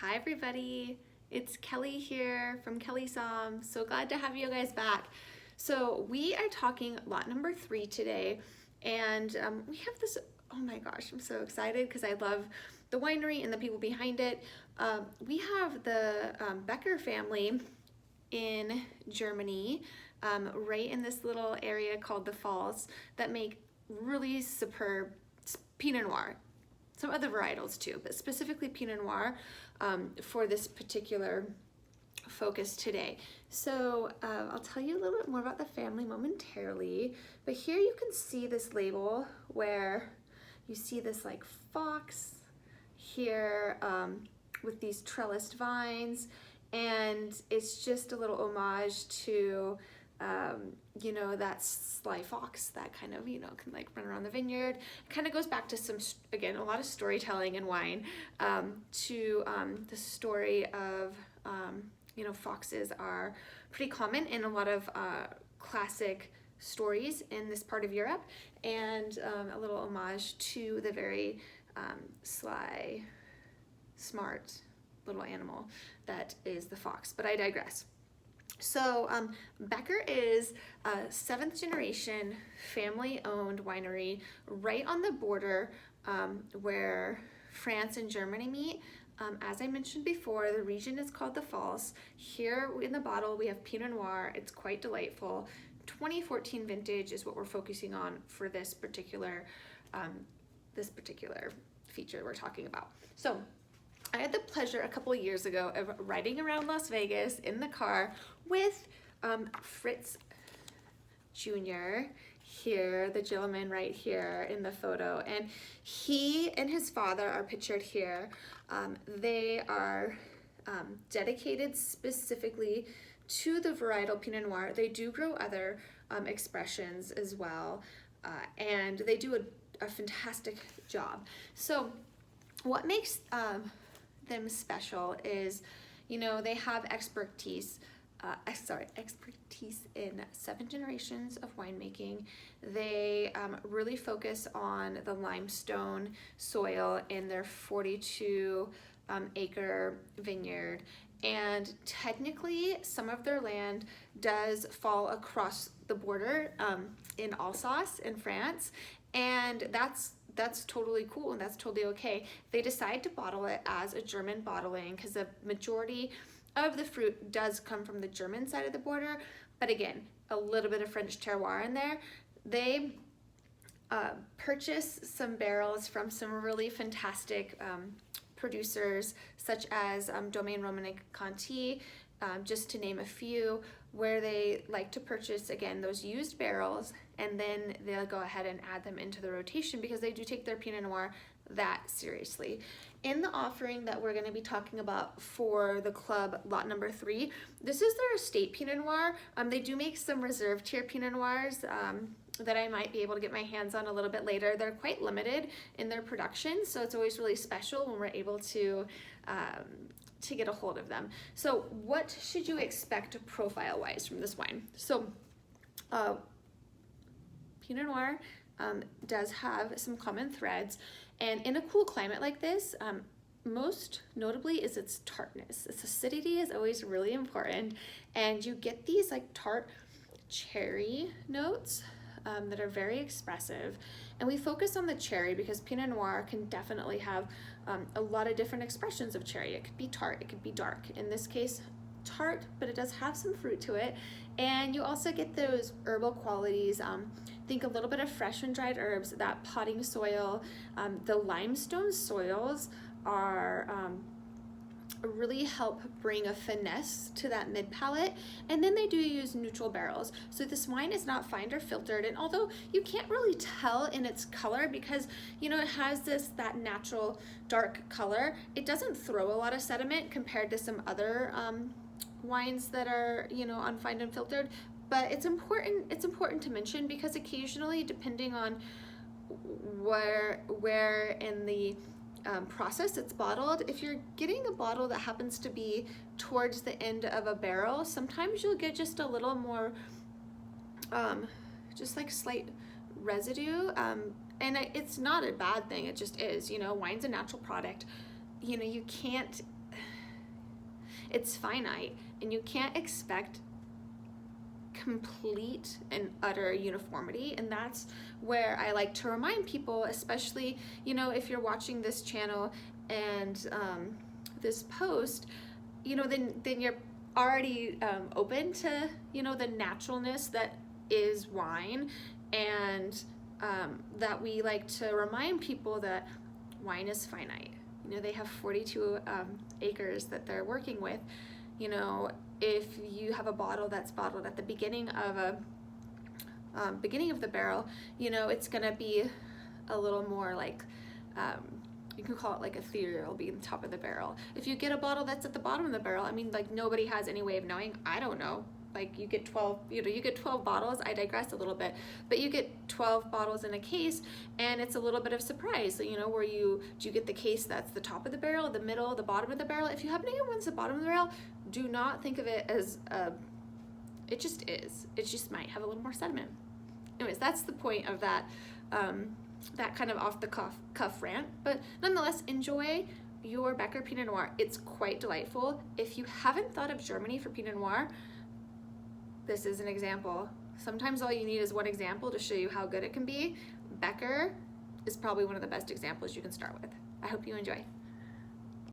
Hi everybody, it's Kelly here from Kelly Som. So glad to have you guys back. So we are talking lot number 3 today, and we have this, oh my gosh, I'm so excited because I love the winery and the people behind it. We have the Becker family in Germany, right in this little area called the Pfalz, that make really superb Pinot Noir. Some other varietals too, but specifically Pinot Noir for this particular focus today. So I'll tell you a little bit more about the family momentarily, but here you can see this label where you see this like fox here with these trellised vines, and it's just a little homage to you know, that sly fox that kind of, you know, can like run around the vineyard. It kind of goes back to some, again, a lot of storytelling in wine, to the story of, you know, foxes are pretty common in a lot of classic stories in this part of Europe, and a little homage to the very sly, smart little animal that is the fox. But I digress. So Becker is a 7th generation family owned winery right on the border where France and Germany meet. As I mentioned before, the region is called the Pfalz. Here in the bottle we have Pinot Noir. It's quite delightful. 2014 vintage is what we're focusing on for this particular feature we're talking about. So I had the pleasure a couple of years ago of riding around Las Vegas in the car with Fritz Jr. here, the gentleman right here in the photo, and he and his father are pictured here. They are dedicated specifically to the varietal Pinot Noir. They do grow other expressions as well, and they do a fantastic job. So what makes them special is, you know, they have expertise in 7 generations of winemaking. They really focus on the limestone soil in their 42 acre vineyard, and technically some of their land does fall across the border in Alsace in France, and that's totally cool and that's totally okay. They decide to bottle it as a German bottling because the majority of the fruit does come from the German side of the border, but again, a little bit of French terroir in there. They purchase some barrels from some really fantastic producers such as Domaine Romanic Conti, just to name a few, where they like to purchase, again, those used barrels, and then they'll go ahead and add them into the rotation because they do take their Pinot Noir that seriously. In the offering that we're going to be talking about for the club lot number 3, this is their estate Pinot Noir. They do make some reserve tier Pinot Noirs that I might be able to get my hands on a little bit later. They're quite limited in their production, so it's always really special when we're able to get a hold of them. So what should you expect profile wise from this wine? So Pinot Noir does have some common threads, and in a cool climate like this, most notably is its tartness. Its acidity is always really important, and you get these like tart cherry notes that are very expressive. And we focus on the cherry because Pinot Noir can definitely have a lot of different expressions of cherry. It could be tart, it could be dark. In this case, tart, but it does have some fruit to it. And you also get those herbal qualities. Think a little bit of fresh and dried herbs, that potting soil. The limestone soils are really help bring a finesse to that mid palate, and then they do use neutral barrels. So this wine is not fined or filtered, and although you can't really tell in its color because, you know, it has that natural dark color, it doesn't throw a lot of sediment compared to some other wines that are, you know, unfined and filtered. But it's important to mention because occasionally, depending on where in the process it's bottled, if you're getting a bottle that happens to be towards the end of a barrel, sometimes you'll get just a little more just like slight residue, and it's not a bad thing, it just is, you know, wine's a natural product. You know, you can't It's finite, and you can't expect complete and utter uniformity. And that's where I like to remind people, especially, you know, if you're watching this channel and this post, you know, then you're already open to, you know, the naturalness that is wine, and that we like to remind people that wine is finite. You know, they have 42 acres that they're working with. You know, if you have a bottle that's bottled at the beginning of the barrel, you know, it's gonna be a little more like, you can call it like ethereal, being the top of the barrel. If you get a bottle that's at the bottom of the barrel, I mean, like, nobody has any way of knowing. I don't know. Like, you get 12, you know, you get 12 bottles. I digress a little bit, but you get 12 bottles in a case, and it's a little bit of surprise. So, you know, do you get the case that's the top of the barrel, the middle, the bottom of the barrel? If you happen to get one that's the bottom of the barrel, do not think of it as it just is. It just might have a little more sediment. Anyways, that's the point of that that kind of off the cuff rant. But nonetheless, enjoy your Becker Pinot Noir. It's quite delightful. If you haven't thought of Germany for Pinot Noir, this is an example. Sometimes all you need is one example to show you how good it can be. Becker is probably one of the best examples you can start with. I hope you enjoy.